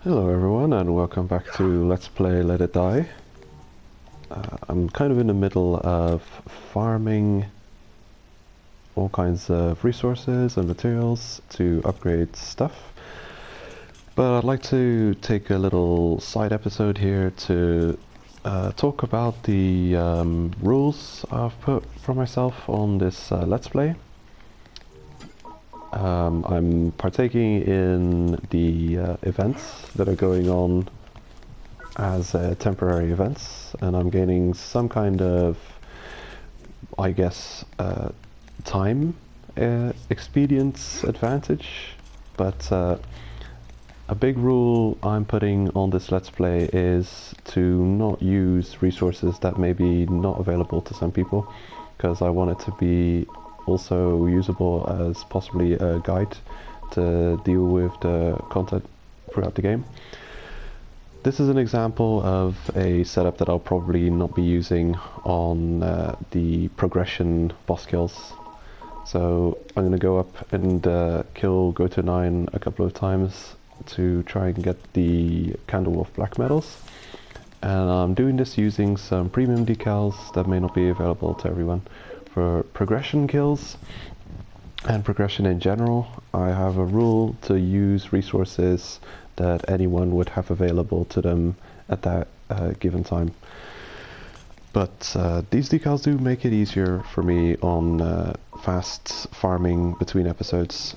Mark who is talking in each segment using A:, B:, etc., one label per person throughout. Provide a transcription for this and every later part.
A: Hello everyone and welcome back to Let's Play Let It Die. I'm kind of in the middle of farming all kinds of resources and materials to upgrade stuff. But I'd like to take a little side episode here to talk about the rules I've put for myself on this Let's Play. I'm partaking in the events that are going on as temporary events, and I'm gaining some kind of, I guess, time expedience advantage. But a big rule I'm putting on this Let's Play is to not use resources that may be not available to some people, because I want it to be also usable as possibly a guide to deal with the content throughout the game. This is an example of a setup that I'll probably not be using on the progression boss kills. So I'm going to go up and kill Go-To-9 a couple of times to try and get the Candlewolf Black medals. And I'm doing this using some premium decals that may not be available to everyone. For progression kills and progression in general, I have a rule to use resources that anyone would have available to them at that given time. But these decals do make it easier for me on fast farming between episodes.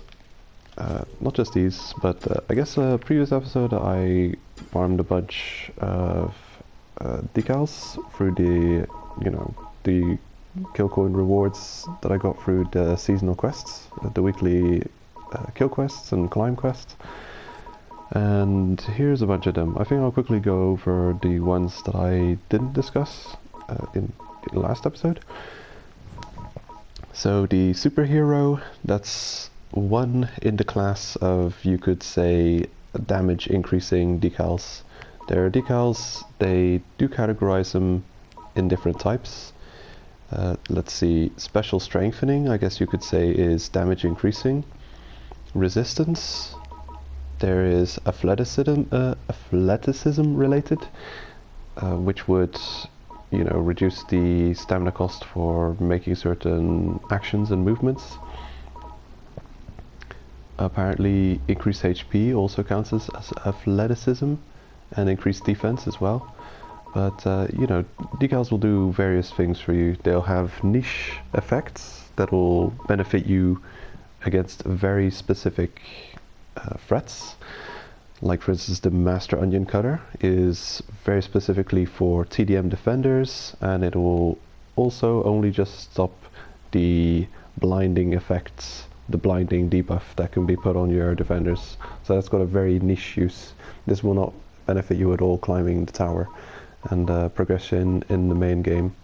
A: Not just these, but I guess a previous episode I farmed a bunch of decals through the kill coin rewards that I got through the seasonal quests, the weekly kill quests and climb quests. And here's a bunch of them. I think I'll quickly go over the ones that I didn't discuss in the last episode. So the superhero, that's one in the class of, you could say, damage increasing decals. There are decals, they do categorize them in different types. Let's see, special strengthening, I guess you could say, is damage increasing. Resistance, there is athleticism related, which would, reduce the stamina cost for making certain actions and movements. Apparently increased HP also counts as athleticism, and increased defense as well. But, decals will do various things for you. They'll have niche effects that will benefit you against very specific threats. Like, for instance, the Master Onion Cutter is very specifically for TDM defenders, and it will also only just stop the blinding effects, the blinding debuff that can be put on your defenders. So that's got a very niche use. This will not benefit you at all climbing the tower and progression in the main game.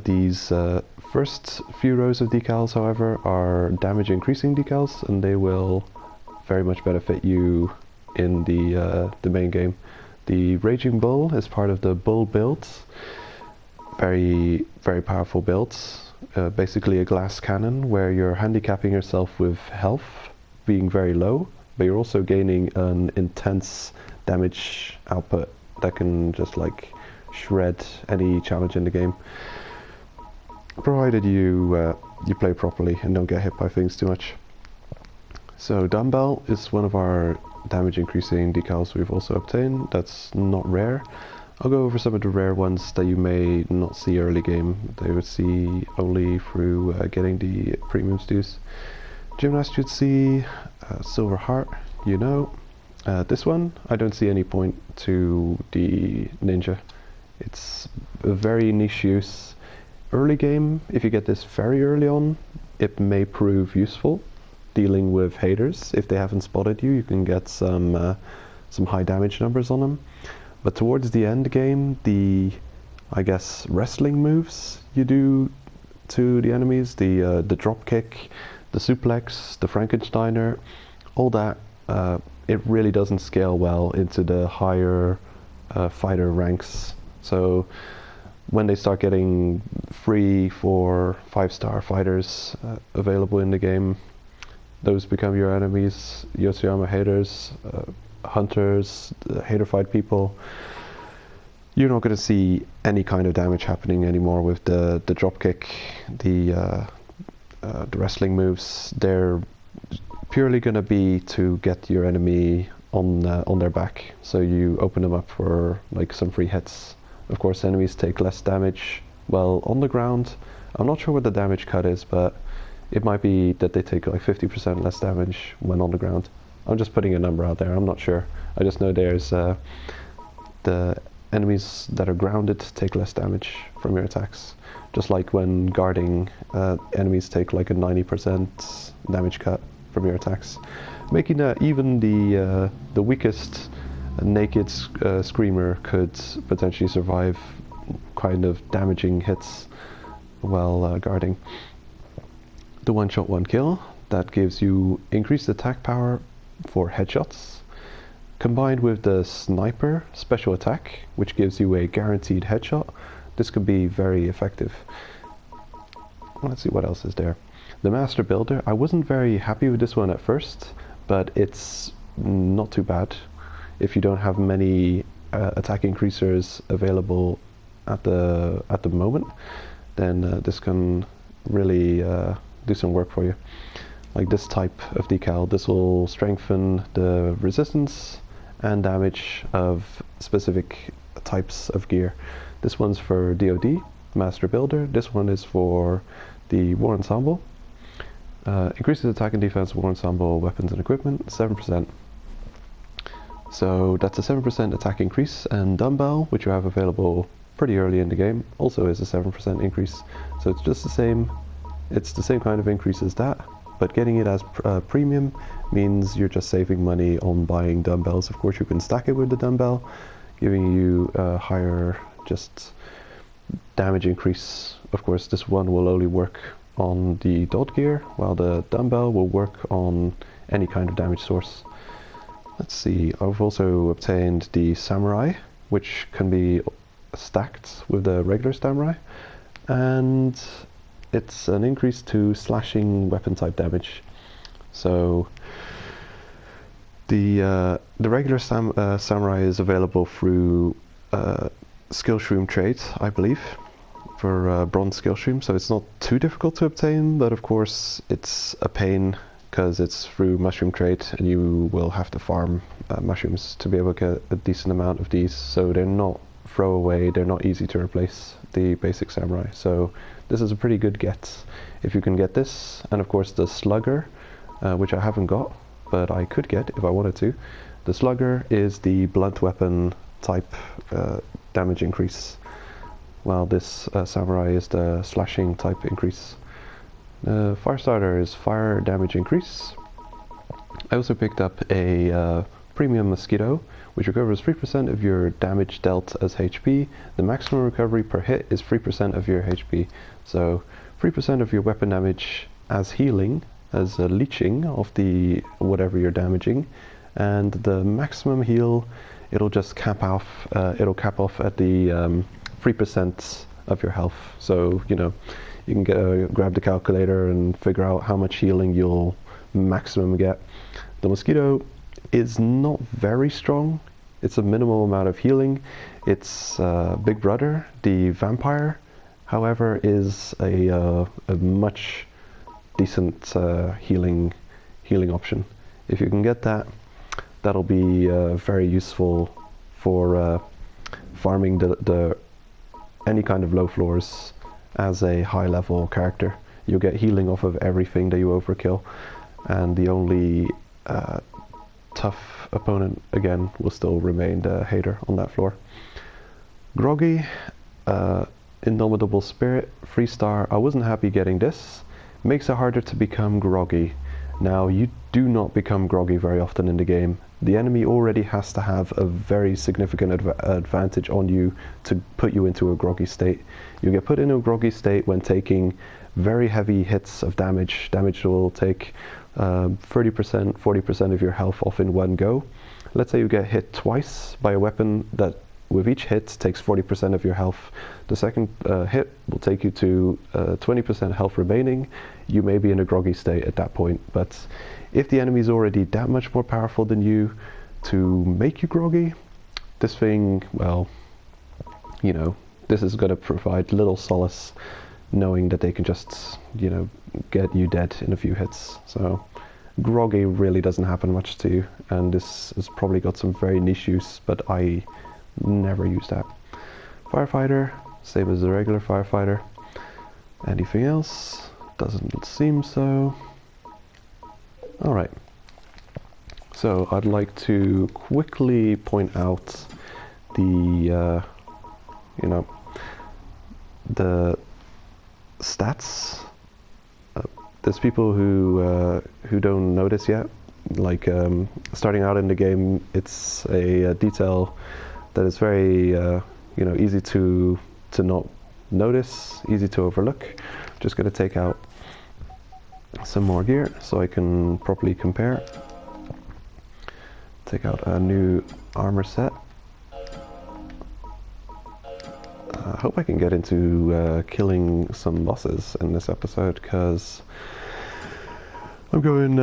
A: These first few rows of decals, however, are damage increasing decals, and they will very much benefit you in the main game. The Raging Bull is part of the Bull builds. Very, very powerful builds. Basically a glass cannon where you're handicapping yourself with health being very low, but you're also gaining an intense damage output that can just shred any challenge in the game, provided you play properly and don't get hit by things too much. So Dumbbell is one of our damage increasing decals we've also obtained. That's not rare. I'll go over some of the rare ones that you may not see early game. They would see only through getting the premium dues. Gymnast you'd see Silver Heart, this one, I don't see any point to the ninja. It's a very niche use. Early game, if you get this very early on, it may prove useful. Dealing with haters, if they haven't spotted you, you can get some high damage numbers on them. But towards the end game, the, I guess, wrestling moves you do to the enemies, the drop kick, the suplex, the Frankensteiner, all that, it really doesn't scale well into the higher fighter ranks. So when they start getting 3, 4, 5-star fighters available in the game, those become your enemies. Yoshiyama haters, hunters, hater-fied people, you're not going to see any kind of damage happening anymore with the dropkick, the wrestling moves. They're purely going to be to get your enemy on their back, so you open them up for like some free hits. Of course, enemies take less damage while on the ground. I'm not sure what the damage cut is, but it might be that they take like 50% less damage when on the ground. I'm just putting a number out there, I'm not sure. I just know there's the enemies that are grounded take less damage from your attacks. Just like when guarding, enemies take like a 90% damage cut from your attacks, making even the weakest naked screamer could potentially survive kind of damaging hits while guarding. The one shot one kill, that gives you increased attack power for headshots, combined with the sniper special attack, which gives you a guaranteed headshot. This could be very effective. Let's see what else is there. The Master Builder, I wasn't very happy with this one at first, but it's not too bad. If you don't have many attack increasers available at the moment, then this can really do some work for you. Like this type of decal, this will strengthen the resistance and damage of specific types of gear. This one's for DoD, Master Builder. This one is for the War Ensemble. Increases attack and defense, War Ensemble, weapons and equipment, 7%. So that's a 7% attack increase, and Dumbbell, which you have available pretty early in the game, also is a 7% increase. So it's just the same, it's the same kind of increase as that, but getting it as premium means you're just saving money on buying dumbbells. Of course, you can stack it with the dumbbell, giving you a higher just damage increase. Of course, this one will only work on the dot gear, while the dumbbell will work on any kind of damage source. Let's see, I've also obtained the Samurai, which can be stacked with the regular Samurai, and it's an increase to slashing weapon type damage. So the regular Samurai is available through skill shroom trade, I believe, for bronze skill shroom, so it's not too difficult to obtain, but of course it's a pain because it's through mushroom trade and you will have to farm mushrooms to be able to get a decent amount of these, so they're not throwaway, they're not easy to replace the basic Samurai. So this is a pretty good get if you can get this, and of course the Slugger, which I haven't got, but I could get if I wanted to. The Slugger is the blunt weapon type damage increase, while this Samurai is the slashing type increase. Firestarter is fire damage increase. I also picked up a premium Mosquito, which recovers 3% of your damage dealt as HP. The maximum recovery per hit is 3% of your HP. So 3% of your weapon damage as healing, as a leeching of the whatever you're damaging, and the maximum heal, it'll just cap off. It'll cap off at the 3% of your health. So you know, you can grab the calculator and figure out how much healing you'll maximum get. The Mosquito is not very strong. It's a minimal amount of healing. Its big brother, the Vampire, however, is a much decent healing option. If you can get that, that'll be very useful for farming the any kind of low floors as a high level character. You'll get healing off of everything that you overkill, and the only tough opponent again will still remain the hater on that floor. Groggy, Indomitable Spirit, 3-star. I wasn't happy getting this. Makes it harder to become groggy. Now, you do not become groggy very often in the game. The enemy already has to have a very significant advantage on you to put you into a groggy state. You get put in a groggy state when taking very heavy hits of damage. Damage will take 30%, 40% of your health off in one go. Let's say you get hit twice by a weapon that with each hit takes 40% of your health. The second hit will take you to 20% health remaining. You may be in a groggy state at that point, but if the enemy is already that much more powerful than you, to make you groggy. This thing, well, you know, this is going to provide little solace knowing that they can just, you know, get you dead in a few hits. So groggy really doesn't happen much to you, and this has probably got some very niche use, but I never use that. Firefighter, same as the regular firefighter. Anything else? Doesn't seem so. Alright. So I'd like to quickly point out the, you know, the stats. There's people who don't notice yet. Like starting out in the game, it's a detail that is very you know, easy to not notice, easy to overlook. Just going to take out some more gear so I can properly compare. Take out a new armor set. I hope I can get into killing some bosses in this episode, because I'm going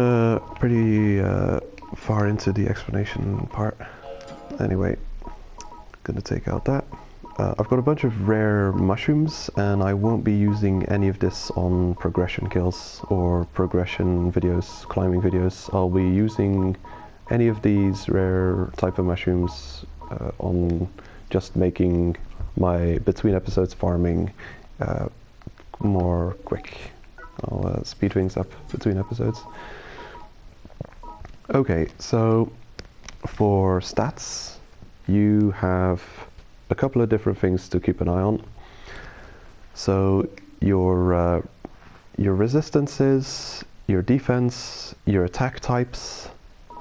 A: pretty far into the explanation part. Anyway, gonna take out that. I've got a bunch of rare mushrooms, and I won't be using any of this on progression kills or progression videos, climbing videos. I'll be using any of these rare type of mushrooms on just making my between episodes farming more quick. I'll speed things up between episodes. Okay, so for stats, you have a couple of different things to keep an eye on. So your resistances, your defense, your attack types,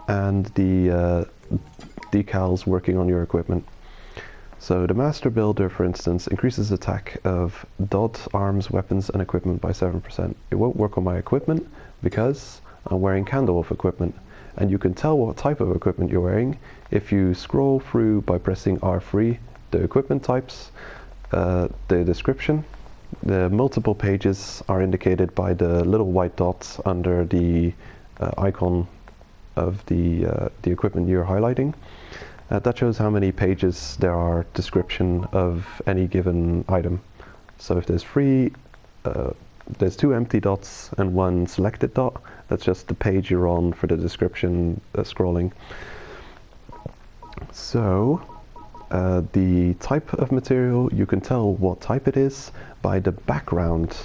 A: and the decals working on your equipment. So the Master Builder, for instance, increases attack of dot, arms, weapons, and equipment by 7%. It won't work on my equipment because I'm wearing Candlewolf equipment, and you can tell what type of equipment you're wearing if you scroll through by pressing R3, the equipment types, the description. The multiple pages are indicated by the little white dots under the icon of the equipment you're highlighting. That shows how many pages there are description of any given item. So if there's there's 2 empty dots and 1 selected dot, that's just the page you're on for the description scrolling. So the type of material, you can tell what type it is by the background.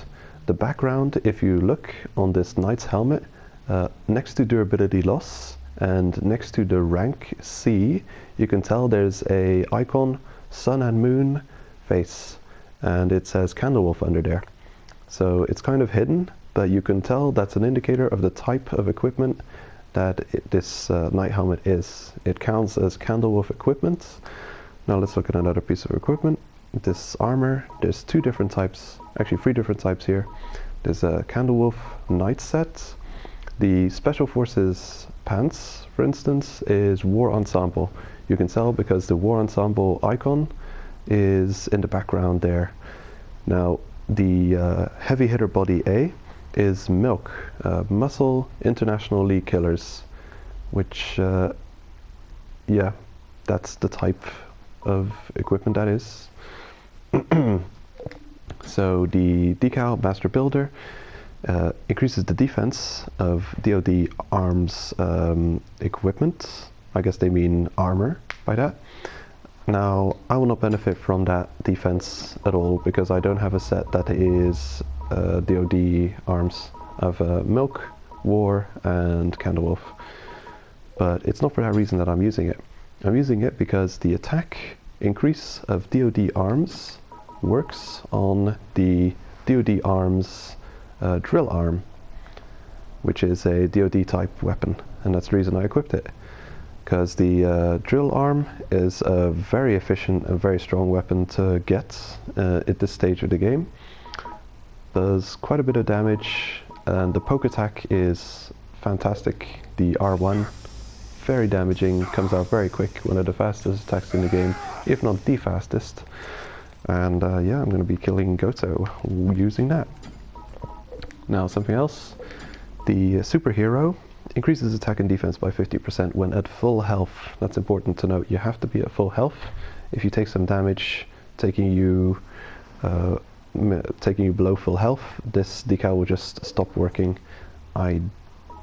A: The background, if you look on this knight's helmet, next to durability loss and next to the rank C, you can tell there's a icon, sun and moon face, and it says Candlewolf under there. So it's kind of hidden, but you can tell that's an indicator of the type of equipment that this knight helmet is. It counts as Candlewolf equipment. Now let's look at another piece of equipment. This armor, there's 2 different types, actually 3 different types here. There's a Candlewolf knight set. The Special Forces pants, for instance, is War Ensemble. You can tell because the War Ensemble icon is in the background there. Now, the heavy hitter body A is Milk, Muscle International League Killers, which, yeah, that's the type of equipment that is. So the decal Master Builder increases the defense of DoD arms equipment. I guess they mean armor by that. Now, I will not benefit from that defense at all because I don't have a set that is DoD arms of Milk, War, and Candlewolf. But it's not for that reason that I'm using it. I'm using it because the attack increase of DoD arms works on the DoD arms drill arm, which is a DoD type weapon, and that's the reason I equipped it. Because the drill arm is a very efficient and very strong weapon to get at this stage of the game. Does quite a bit of damage, and the poke attack is fantastic. The R1, very damaging, comes out very quick, one of the fastest attacks in the game, if not the fastest. And yeah, I'm going to be killing Goto using that. Now something else, the superhero increases attack and defense by 50% when at full health. That's important to note. You have to be at full health. If you take some damage, taking you below full health, this decal will just stop working. I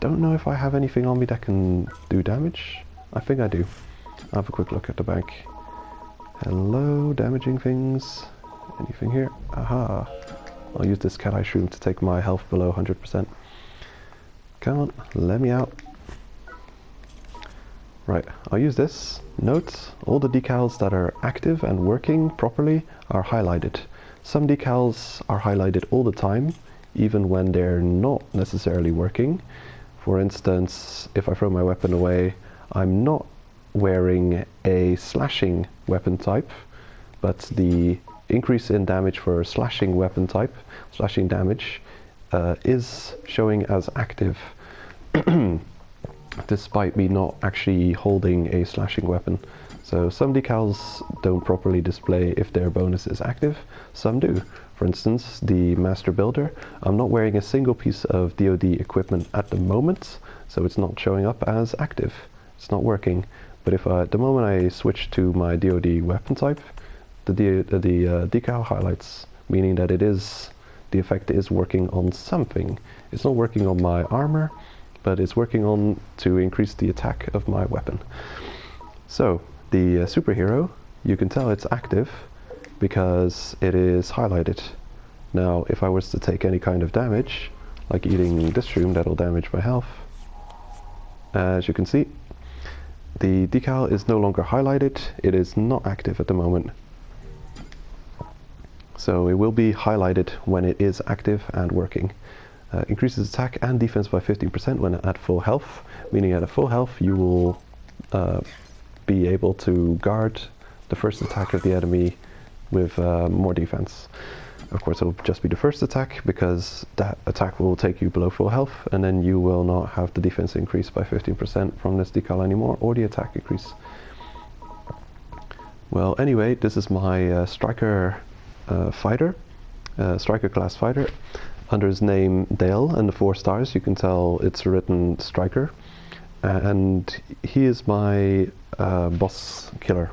A: don't know if I have anything on me that can do damage. I think I do. I'll have a quick look at the bank. Hello, damaging things. Anything here? Aha. I'll use this cat eye shroom to take my health below 100%. Come on, let me out. Right, I'll use this. Note, all the decals that are active and working properly are highlighted. Some decals are highlighted all the time, even when they're not necessarily working. For instance, if I throw my weapon away, I'm not wearing a slashing weapon type, but the increase in damage for slashing weapon type, slashing damage, is showing as active, despite me not actually holding a slashing weapon. So some decals don't properly display if their bonus is active, some do. For instance, the Master Builder, I'm not wearing a single piece of DoD equipment at the moment, so it's not showing up as active. It's not working. But if the moment I switch to my DoD weapon type, the decal highlights, meaning that the effect is working on something. It's not working on my armor, but it's working on to increase the attack of my weapon. So the superhero, you can tell it's active because it is highlighted. Now if I was to take any kind of damage, like eating this shroom, that'll damage my health. As you can see, the decal is no longer highlighted, it is not active at the moment. So it will be highlighted when it is active and working. Increases attack and defense by 15% when at full health, meaning at a full health you will be able to guard the first attack of the enemy with more defense. Of course it'll just be the first attack because that attack will take you below full health, and then you will not have the defense increase by 15% from this decal anymore, or the attack increase. Well, anyway, this is my striker fighter, striker class fighter. Under his name Dale and the 4 stars, you can tell it's written striker, and he is my boss killer.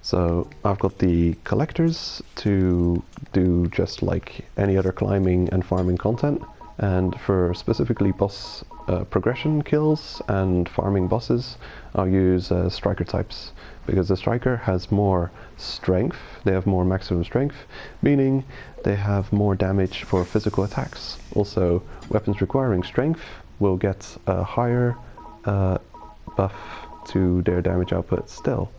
A: So I've got the collectors to do just like any other climbing and farming content, and for specifically boss progression kills and farming bosses, I'll use striker types, because the striker has more strength, they have more maximum strength, meaning they have more damage for physical attacks. Also, weapons requiring strength will get a higher buff to their damage output still.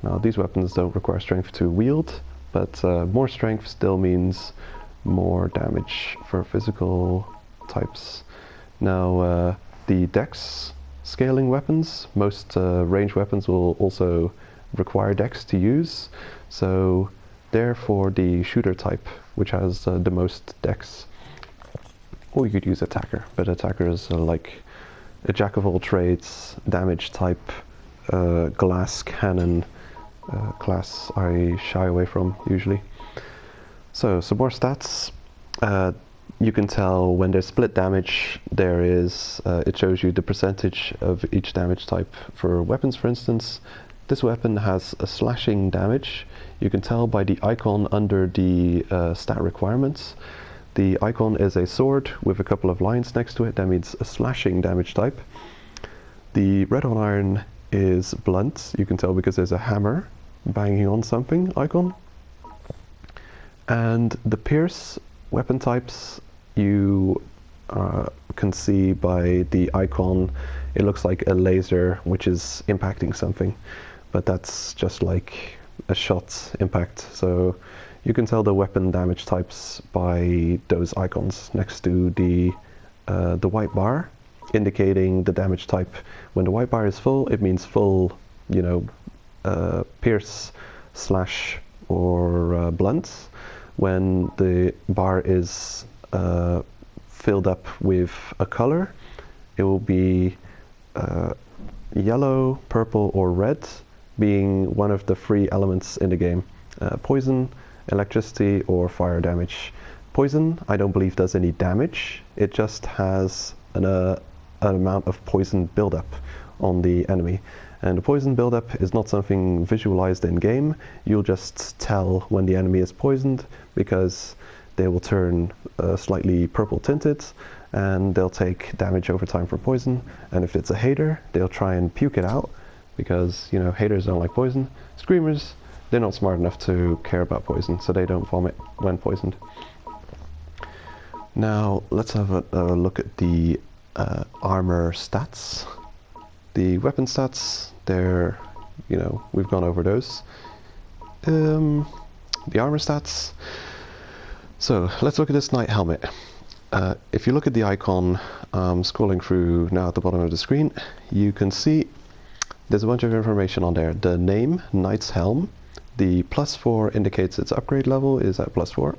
A: Now these weapons don't require strength to wield, but more strength still means more damage for physical types. Now the dex scaling weapons, most range weapons will also require dex to use, so they're for the shooter type, which has the most dex. Or you could use attacker, but attacker is like a jack of all trades, damage type, glass cannon class I shy away from usually. So some more stats. You can tell when there's split damage, there is it shows you the percentage of each damage type. For weapons, for instance, this weapon has a slashing damage. You can tell by the icon under the stat requirements. The icon is a sword with a couple of lines next to it. That means a slashing damage type. The red on iron is blunt. You can tell because there's a hammer banging on something icon. And the pierce weapon types, you can see by the icon, it looks like a laser which is impacting something, but that's just like a shot impact. So you can tell the weapon damage types by those icons next to the white bar, indicating the damage type. When the white bar is full, it means full, you know, pierce, slash, or blunt. When the bar is filled up with a color, it will be yellow, purple, or red, being one of the 3 elements in the game. Poison, electricity, or fire damage. Poison, I don't believe does any damage. It just has an amount of poison buildup on the enemy. And the poison buildup is not something visualized in game. You'll just tell when the enemy is poisoned, because they will turn slightly purple tinted, and they'll take damage over time from poison. And if it's a hater, they'll try and puke it out, because, you know, haters don't like poison. Screamers, they're not smart enough to care about poison, so they don't vomit when poisoned. Now let's have a look at the armor stats. The weapon stats, they're, you know, we've gone over those. The armor stats. So let's look at this knight helmet. If you look at the icon, scrolling through now at the bottom of the screen, you can see there's a bunch of information on there. The name, Knight's Helm. The +4 indicates its upgrade level is at +4.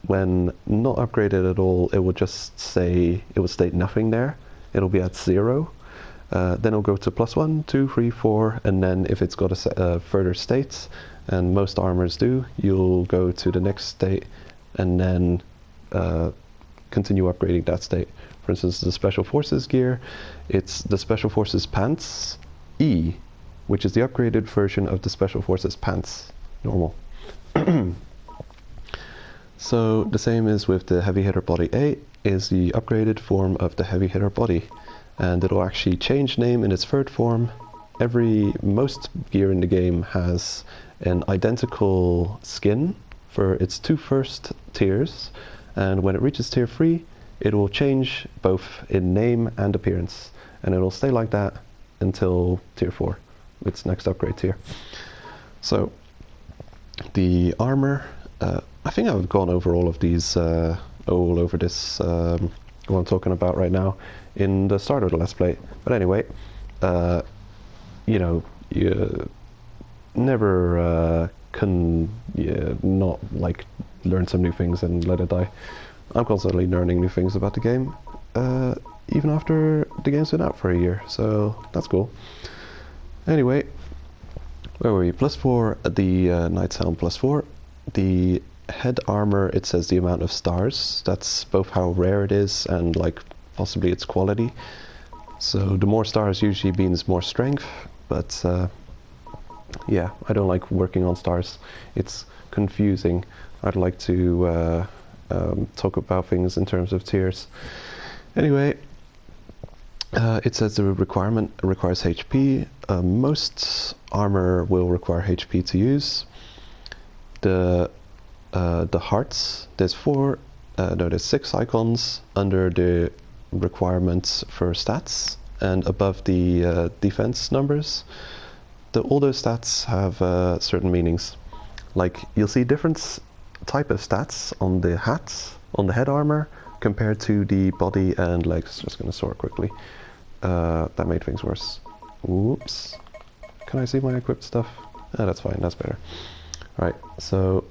A: When not upgraded at all, it will just say, it will state nothing there. It'll be at 0. Then it'll go to +1, 2, 3, 4, and then if it's got a further state, and most armors do, you'll go to the next state and then continue upgrading that state. For instance, the Special Forces gear, it's the Special Forces Pants E, which is the upgraded version of the Special Forces Pants normal. So the same is with the Heavy Hitter Body A, is the upgraded form of the Heavy Hitter Body, and it'll actually change name in its third form. Most gear in the game has an identical skin for its 2 first tiers, and when it reaches tier 3, it will change both in name and appearance, and it'll stay like that until tier 4, its next upgrade tier. So the armor, I think I've gone over all of these, all over this, what I'm talking about right now, in the start of the Let's Play. But anyway, you know, you never can not like learn some new things and let it die. I'm constantly learning new things about the game, even after the game's been out for a year, so that's cool. Anyway, where were we? +4, the Knight's Helm +4. The head armor, it says the amount of stars. That's both how rare it is and like possibly its quality. So the more stars usually means more strength, but yeah, I don't like working on stars. It's confusing. I'd like to talk about things in terms of tiers. Anyway, it says the requirement requires HP. Most armor will require HP to use. The hearts, there's 6 icons under the requirements for stats, and above the defense numbers. All those stats have certain meanings. Like, you'll see different type of stats on the hats, on the head armor, compared to the body and legs. Just gonna sort quickly. That made things worse. Oops. Can I see my equipped stuff? That's fine, that's better. Right, so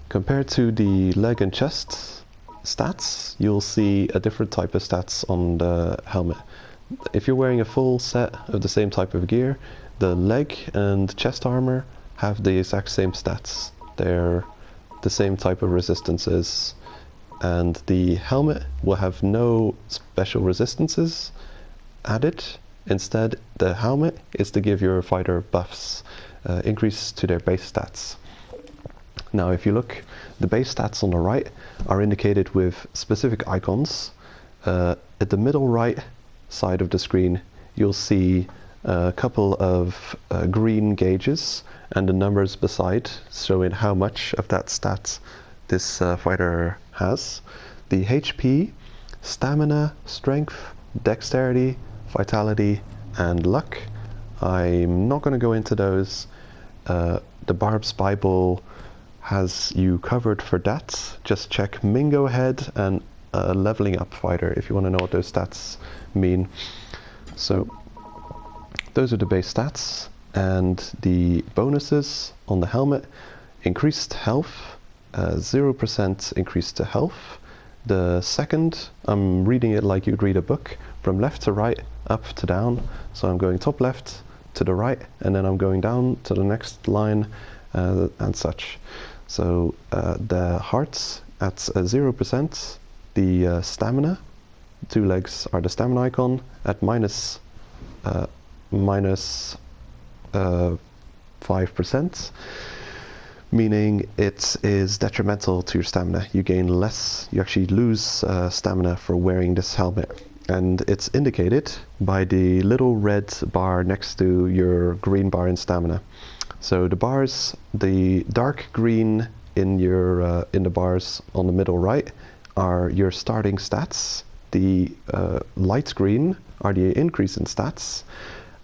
A: compared to the leg and chest stats, you'll see a different type of stats on the helmet. If you're wearing a full set of the same type of gear, the leg and chest armor have the exact same stats. They're the same type of resistances, and the helmet will have no special resistances added. Instead, the helmet is to give your fighter buffs, increase to their base stats. Now if you look, the base stats on the right are indicated with specific icons. At the middle right side of the screen, you'll see a couple of green gauges and the numbers beside showing how much of that stat this fighter has. The HP, stamina, strength, dexterity, vitality, and luck. I'm not going to go into those. The Barb's Bible has you covered for that. Just check Mingo Head and Leveling Up Fighter if you want to know what those stats mean. So those are the base stats, and the bonuses on the helmet: increased health, 0% increase to health. The second, I'm reading it like you'd read a book, from left to right, up to down. So I'm going top left to the right, and then I'm going down to the next line, and such. So the hearts at 0%, the stamina 2 legs are the stamina icon at minus 5%, meaning it is detrimental to your stamina. You gain less, you actually lose stamina for wearing this helmet. And it's indicated by the little red bar next to your green bar in stamina. So the bars, the dark green in your in the bars on the middle right are your starting stats. The light green are the increase in stats,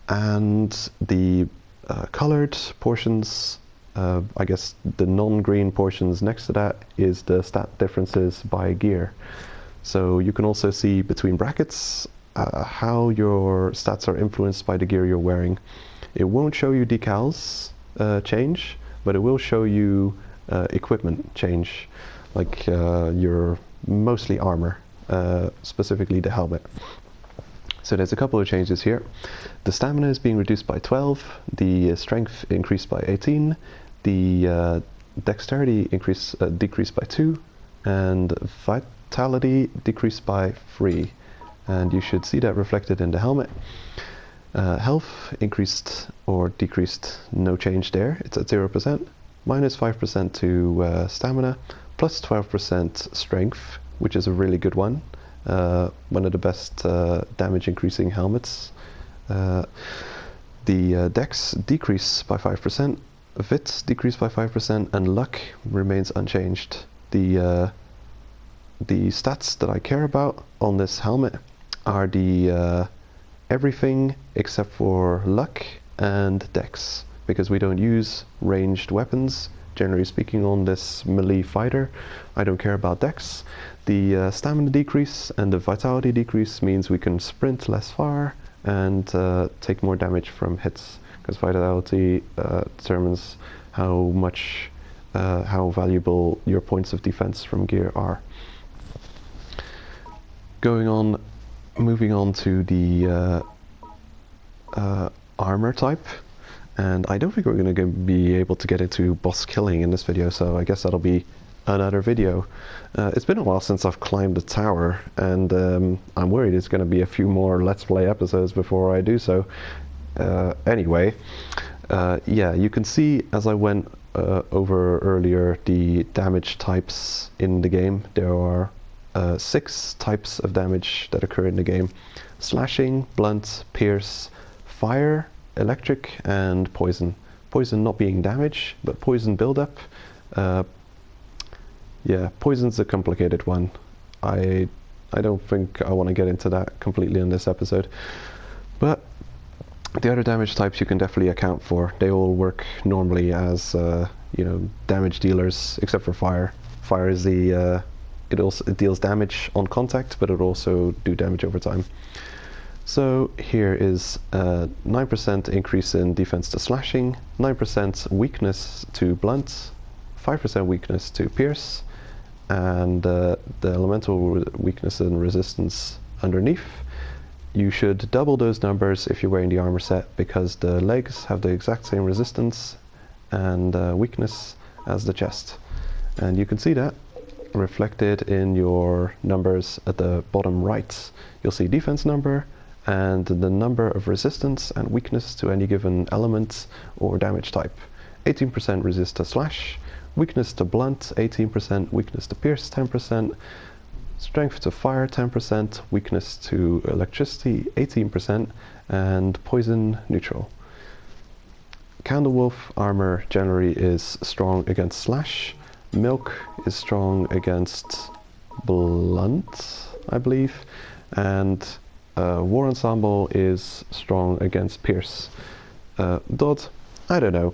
A: and the colored portions, I guess the non-green portions next to that, is the stat differences by gear. So you can also see between brackets how your stats are influenced by the gear you're wearing. It won't show you decals change, but it will show you equipment change, like your mostly armor, specifically the helmet. So there's a couple of changes here. The stamina is being reduced by 12, the strength increased by 18, the dexterity decreased by 2, and vitality decreased by 3. And you should see that reflected in the helmet. Health increased or decreased, no change there, it's at 0%, minus 5% to stamina, plus 12% strength, which is a really good one. One of the best damage increasing helmets. The dex decrease by 5%, vit decreased by 5%, and luck remains unchanged. The stats that I care about on this helmet are the everything except for luck and dex, because we don't use ranged weapons. Generally speaking, on this melee fighter, I don't care about dex. The stamina decrease and the vitality decrease means we can sprint less far and take more damage from hits, because vitality determines how much, how valuable your points of defense from gear are. Moving on to the armor type. And I don't think we're going to be able to get into boss killing in this video, so I guess that'll be another video. It's been a while since I've climbed the tower, and I'm worried it's going to be a few more Let's Play episodes before I do so. Anyway, yeah, you can see as I went over earlier the damage types in the game. There are 6 types of damage that occur in the game: slashing, blunt, pierce, fire, electric, and poison. Poison not being damage, but poison buildup. Yeah, poison's a complicated one. I don't think I want to get into that completely in this episode. But the other damage types you can definitely account for. They all work normally as you know, damage dealers, except for fire. Fire is the it deals damage on contact, but it also do damage over time. So here is 9% increase in defense to slashing, 9% weakness to blunt, 5% weakness to pierce, and the elemental weakness and resistance underneath. You should double those numbers if you're wearing the armor set, because the legs have the exact same resistance and weakness as the chest. And you can see that reflected in your numbers at the bottom right. You'll see defense number and the number of resistance and weakness to any given element or damage type. 18% resist to slash, weakness to blunt 18%, weakness to pierce 10%, strength to fire 10%, weakness to electricity 18%, and poison neutral. Candlewolf armor generally is strong against slash, milk is strong against blunt, I believe, and War Ensemble is strong against pierce. Dodd, I don't know.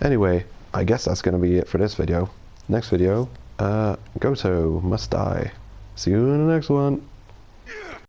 A: Anyway, I guess that's going to be it for this video. Next video, Goto must die. See you in the next one.